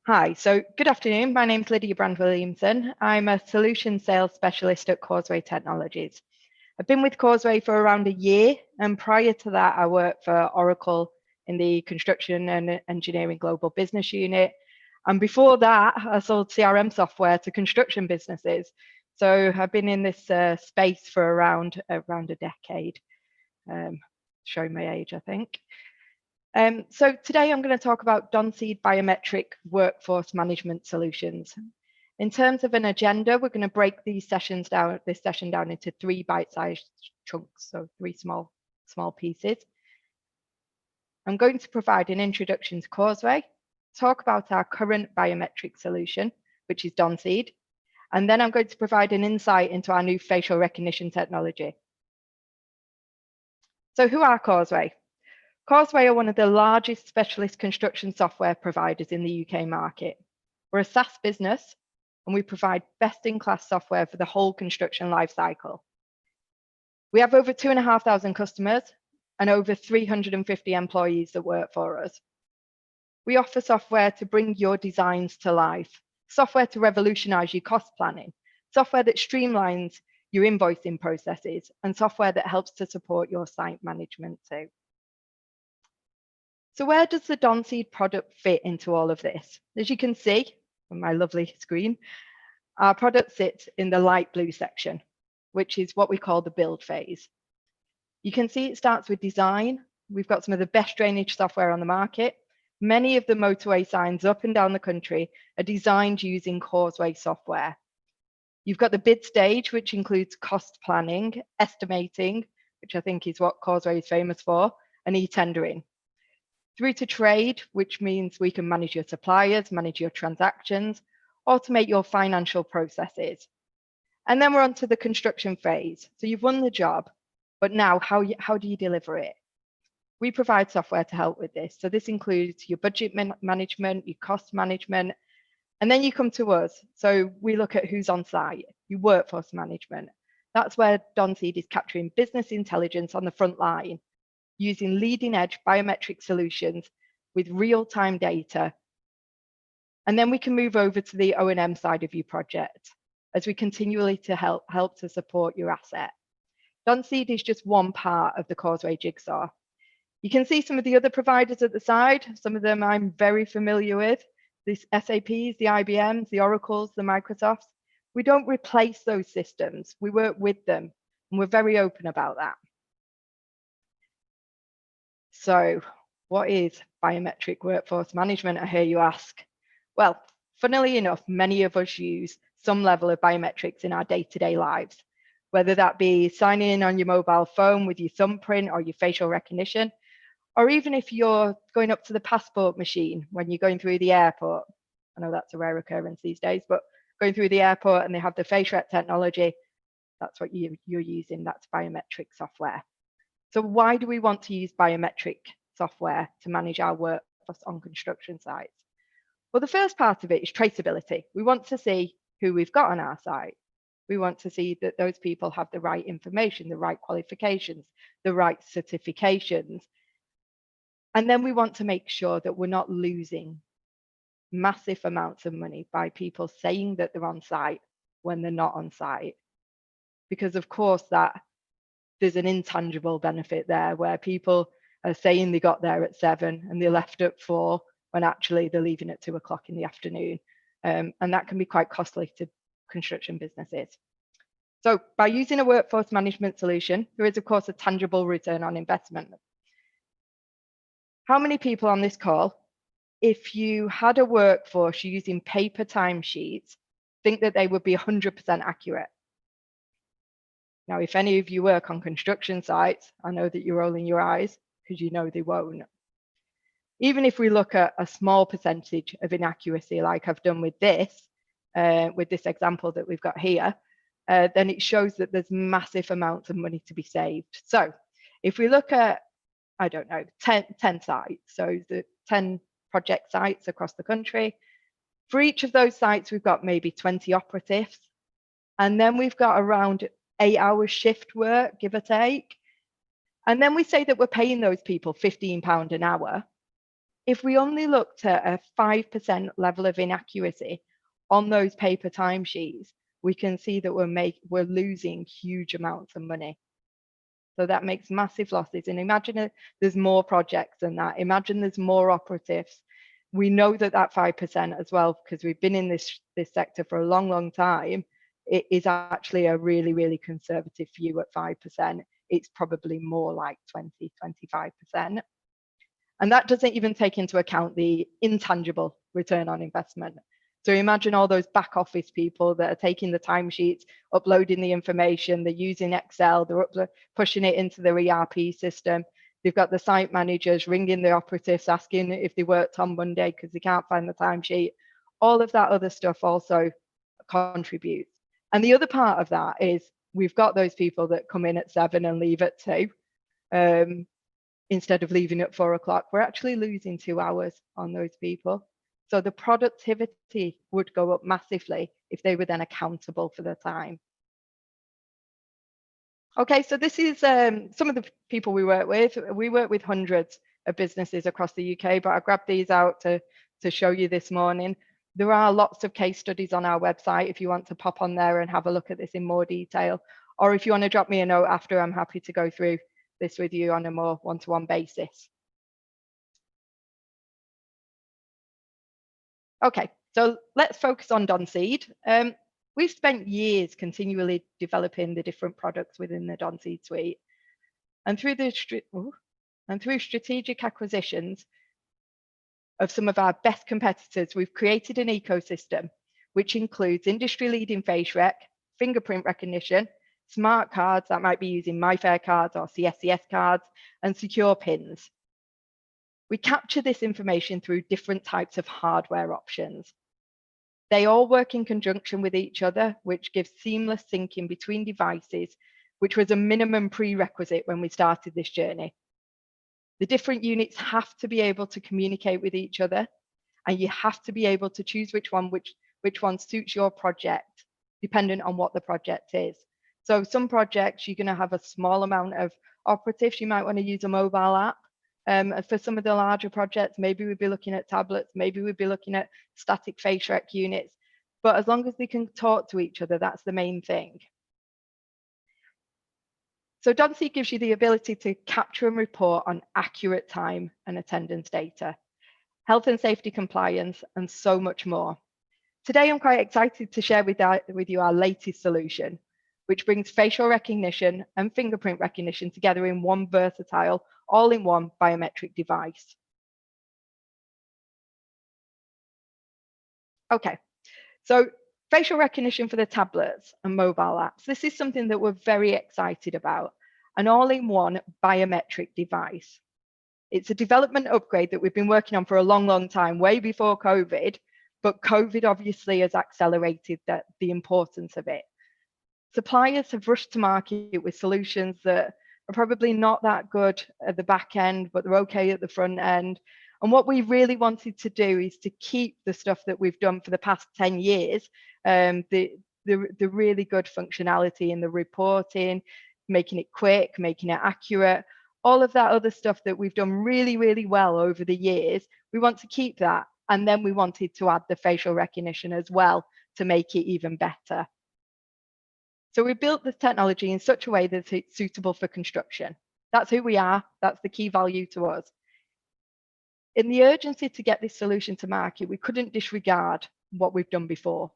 Hi, so good afternoon. My name's Lydia Brand-Williamson. I'm a solution sales specialist at Causeway Technologies. I've been with Causeway for around a year, and prior to that, I worked for Oracle in the Construction and Engineering Global Business Unit. And before that, I sold CRM software to construction businesses. So I've been in this space for around a decade, showing my age, I think. So today I'm going to talk about Donseed Biometric Workforce Management Solutions. In terms of an agenda, we're going to break this session down into 3 bite-sized chunks, so 3 small pieces. I'm going to provide an introduction to Causeway, talk about our current biometric solution, which is Donseed, and then I'm going to provide an insight into our new facial recognition technology. So who are Causeway? Causeway are one of the largest specialist construction software providers in the UK market. We're a SaaS business, and we provide best-in-class software for the whole construction lifecycle. We have over 2,500 customers and over 350 employees that work for us. We offer software to bring your designs to life, software to revolutionize your cost planning, software that streamlines your invoicing processes, and software that helps to support your site management too. So where does the Donseed product fit into all of this? As you can see on my lovely screen, our product sits in the light blue section, which is what we call the build phase. You can see it starts with design. We've got some of the best drainage software on the market. Many of the motorway signs up and down the country are designed using Causeway software. You've got the bid stage, which includes cost planning, estimating, which I think is what Causeway is famous for, and e-tendering. Through to trade, which means we can manage your suppliers, manage your transactions, automate your financial processes. And then we're on to the construction phase. So you've won the job, but now how do you deliver it? We provide software to help with this. So this includes your budget management, your cost management, and then you come to us. So we look at who's on site, your workforce management. That's where Donseed is capturing business intelligence on the front line, using leading-edge biometric solutions with real-time data. And then we can move over to the O&M side of your project as we continually to help to support your asset. Donseed is just one part of the Causeway jigsaw. You can see some of the other providers at the side. Some of them I'm very familiar with, the SAPs, the IBMs, the Oracles, the Microsofts. We don't replace those systems. We work with them, and we're very open about that. So what is biometric workforce management, I hear you ask? Well, funnily enough, many of us use some level of biometrics in our day-to-day lives, whether that be signing in on your mobile phone with your thumbprint or your facial recognition, or even if you're going up to the passport machine when you're going through the airport. I know that's a rare occurrence these days, but going through the airport and they have the face rec technology, that's what you're using, that's biometric software. So why do we want to use biometric software to manage our workforce on construction sites? Well, the first part of it is traceability. We want to see who we've got on our site. We want to see that those people have the right information, the right qualifications, the right certifications. And then we want to make sure that we're not losing massive amounts of money by people saying that they're on site when they're not on site. Because of course there's an intangible benefit there where people are saying they got there at 7 and they left at 4 when actually they're leaving at 2 o'clock in the afternoon. And that can be quite costly to construction businesses. So by using a workforce management solution, there is of course a tangible return on investment. How many people on this call, if you had a workforce using paper timesheets, think that they would be 100% accurate? Now, if any of you work on construction sites, I know that you're rolling your eyes because you know they won't. Even if we look at a small percentage of inaccuracy, like I've done with this example that we've got here, then it shows that there's massive amounts of money to be saved. So if we look at, I don't know, 10 sites, so the 10 project sites across the country, for each of those sites, we've got maybe 20 operatives. And then we've got around 8-hour shift work, give or take. And then we say that we're paying those people £15 an hour. If we only looked at a 5% level of inaccuracy on those paper timesheets, we can see that we're losing huge amounts of money. So that makes massive losses. And imagine there's more projects than that. Imagine there's more operatives. We know that 5% as well, because we've been in this sector for a long, long time. It is actually a really, really conservative view at 5%. It's probably more like 20, 25%. And that doesn't even take into account the intangible return on investment. So imagine all those back office people that are taking the timesheets, uploading the information, they're using Excel, they're pushing it into their ERP system. They've got the site managers ringing the operatives, asking if they worked on Monday because they can't find the timesheet. All of that other stuff also contributes. And the other part of that is we've got those people that come in at 7 and leave at 2. Instead of leaving at 4 o'clock, we're actually losing 2 hours on those people. So the productivity would go up massively if they were then accountable for their time. Okay, so this is some of the people we work with. We work with hundreds of businesses across the UK, but I grabbed these out to show you this morning. There are lots of case studies on our website if you want to pop on there and have a look at this in more detail. Or if you want to drop me a note after, I'm happy to go through this with you on a more one-to-one basis. Okay, so let's focus on Donseed. We've spent years continually developing the different products within the Donseed suite. And through strategic acquisitions of some of our best competitors, we've created an ecosystem which includes industry-leading face rec, fingerprint recognition, smart cards that might be using MyFair cards or CSCS cards, and secure pins. We capture this information through different types of hardware options. They all work in conjunction with each other, which gives seamless syncing between devices, which was a minimum prerequisite when we started this journey. The different units have to be able to communicate with each other, and you have to be able to choose which one suits your project, dependent on what the project is. So some projects, you're going to have a small amount of operatives. You might want to use a mobile app. For some of the larger projects, maybe we'd be looking at tablets, maybe we'd be looking at static face rec units. But as long as they can talk to each other, that's the main thing. So Donseed gives you the ability to capture and report on accurate time and attendance data, health and safety compliance, and so much more. Today, I'm quite excited to share with you our latest solution, which brings facial recognition and fingerprint recognition together in one versatile, all-in-one biometric device. Okay, so facial recognition for the tablets and mobile apps. This is something that we're very excited about, an all-in-one biometric device. It's a development upgrade that we've been working on for a long, long time, way before COVID, but COVID obviously has accelerated the importance of it. Suppliers have rushed to market with solutions that are probably not that good at the back end, but they're okay at the front end. And what we really wanted to do is to keep the stuff that we've done for the past 10 years, the really good functionality in the reporting, making it quick, making it accurate, all of that other stuff that we've done really, really well over the years. We want to keep that. And then we wanted to add the facial recognition as well to make it even better. So we built this technology in such a way that it's suitable for construction. That's who we are. That's the key value to us. In the urgency to get this solution to market, we couldn't disregard what we've done before.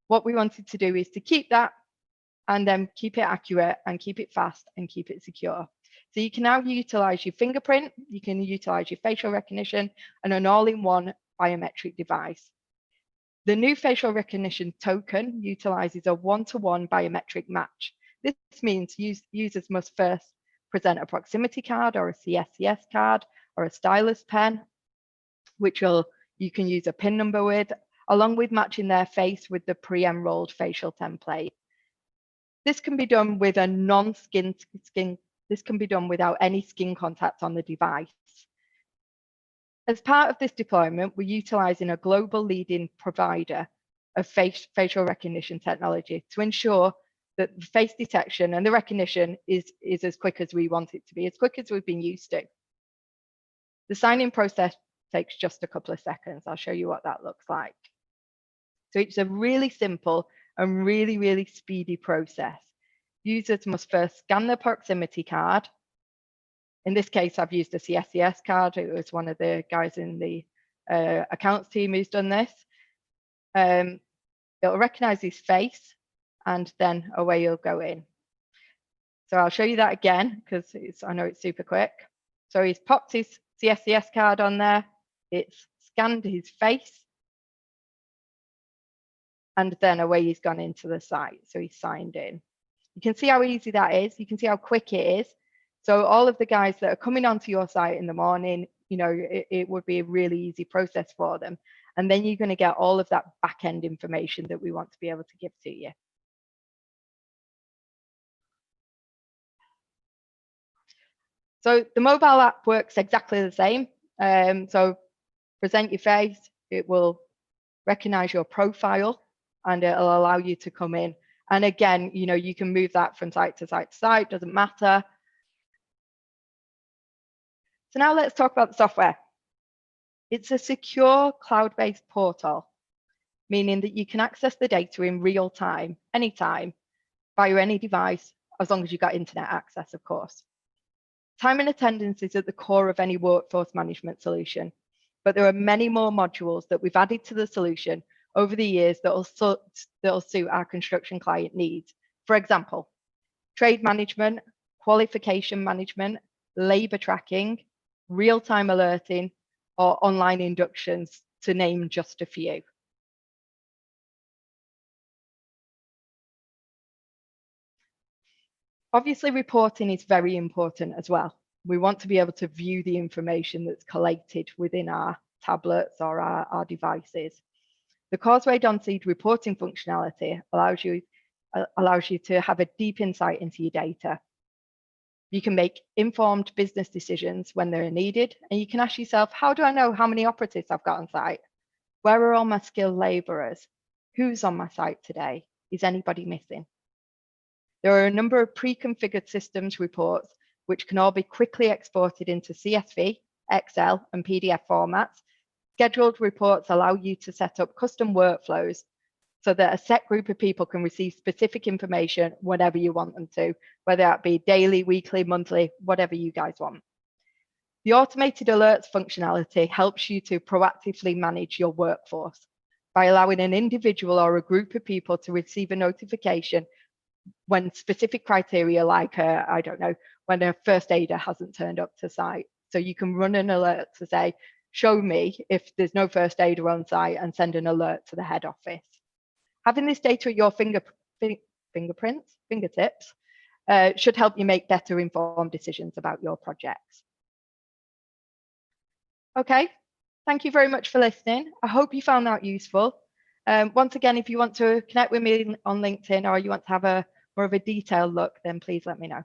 What we wanted to do is to keep that and then keep it accurate and keep it fast and keep it secure. So you can now utilize your fingerprint, you can utilize your facial recognition and an all-in-one biometric device. The new facial recognition token utilizes a one-to-one biometric match. This means users must first present a proximity card or a CSCS card or a stylus pen, which you can use a PIN number with, along with matching their face with the pre-enrolled facial template. This can be done with a this can be done without any skin contact on the device. As part of this deployment, we're utilizing a global leading provider of facial recognition technology to ensure that the face detection and the recognition is as quick as we want it to be, as quick as we've been used to. The sign-in process takes just a couple of seconds. I'll show you what that looks like. So it's a really simple and really, really speedy process. Users must first scan the proximity card. In this case, I've used a CSCS card. It was one of the guys in the accounts team who's done this. It'll recognize his face, and then away you'll go in. So I'll show you that again, because I know it's super quick. So he's popped his CSCS card on there. It's scanned his face, and then away he's gone into the site. So he's signed in. You can see how easy that is. You can see how quick it is. So all of the guys that are coming onto your site in the morning, you know, it would be a really easy process for them. And then you're going to get all of that back-end information that we want to be able to give to you. So the mobile app works exactly the same. So present your face, it will recognize your profile, and it'll allow you to come in. And again, you know, you can move that from site to site to site, doesn't matter. So now let's talk about the software. It's a secure cloud-based portal, meaning that you can access the data in real time, anytime, via any device, as long as you've got internet access, of course. Time and attendance is at the core of any workforce management solution, but there are many more modules that we've added to the solution over the years that'll suit our construction client needs. For example, trade management, qualification management, labor tracking, real-time alerting, or online inductions, to name just a few. Obviously, reporting is very important as well. We want to be able to view the information that's collated within our tablets or our devices. The Causeway Donseed reporting functionality allows you to have a deep insight into your data. You can make informed business decisions when they're needed, and you can ask yourself, how do I know how many operatives I've got on site? Where are all my skilled labourers? Who's on my site today? Is anybody missing? There are a number of pre-configured systems reports which can all be quickly exported into CSV, Excel, and PDF formats. Scheduled reports allow you to set up custom workflows so that a set group of people can receive specific information whenever you want them to, whether that be daily, weekly, monthly, whatever you guys want. The automated alerts functionality helps you to proactively manage your workforce by allowing an individual or a group of people to receive a notification when specific criteria, like, I don't know, when a first aider hasn't turned up to site. So you can run an alert to say, show me if there's no first aider on site, and send an alert to the head office. Having this data at your fingertips should help you make better informed decisions about your projects. Okay, thank you very much for listening. I hope you found that useful. Once again, if you want to connect with me on LinkedIn, or you want to have more of a detailed look, then please let me know.